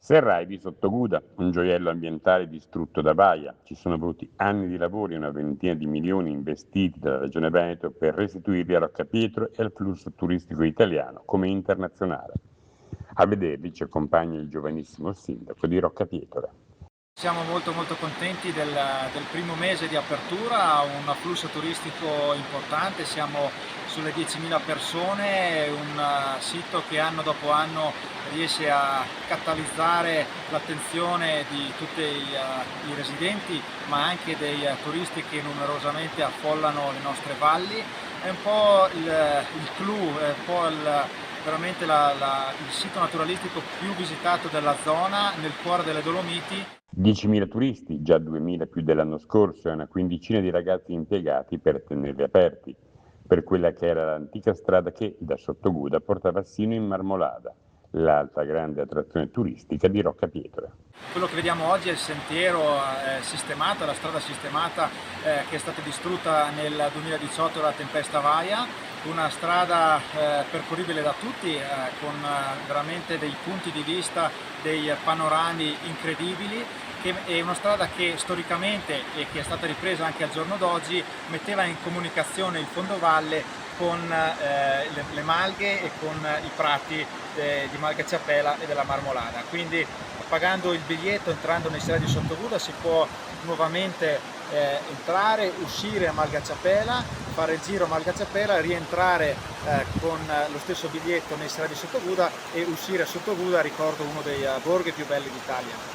Serrai di Sottoguda, un gioiello ambientale distrutto da Baia. Ci sono voluti anni di lavori e una ventina di milioni investiti dalla Regione Veneto per restituirli a Roccapietro e al flusso turistico italiano come internazionale. A vederli ci accompagna il giovanissimo sindaco di Roccapietro. Siamo molto contenti del primo mese di apertura, un afflusso turistico importante, siamo sulle 10.000 persone, un sito che anno dopo anno riesce a catalizzare l'attenzione di tutti i residenti, ma anche dei turisti che numerosamente affollano le nostre valli. È un po' il clou, è un po' veramente il sito naturalistico più visitato della zona, nel cuore delle Dolomiti. 10.000 turisti, già 2.000 più dell'anno scorso e una quindicina di ragazzi impiegati per tenerli aperti, per quella che era l'antica strada che da Sottoguda portava sino in Marmolada, l'altra grande attrazione turistica di Roccapietro. Quello che vediamo oggi è il sentiero sistemato, la strada sistemata che è stata distrutta nel 2018 dalla tempesta Vaia, una strada percorribile da tutti con veramente dei punti di vista, dei panorami incredibili. È una strada che storicamente, e che è stata ripresa anche al giorno d'oggi, metteva in comunicazione il fondovalle con le malghe e con i prati di Malgacciapela e della Marmolada. Quindi pagando il biglietto, entrando nei serradi di Sottoguda, si può nuovamente entrare, uscire a Malgacciapela, fare il giro a Malgacciapela, rientrare con lo stesso biglietto nei serradi di Sottoguda e uscire a Sottoguda, ricordo uno dei borghi più belli d'Italia.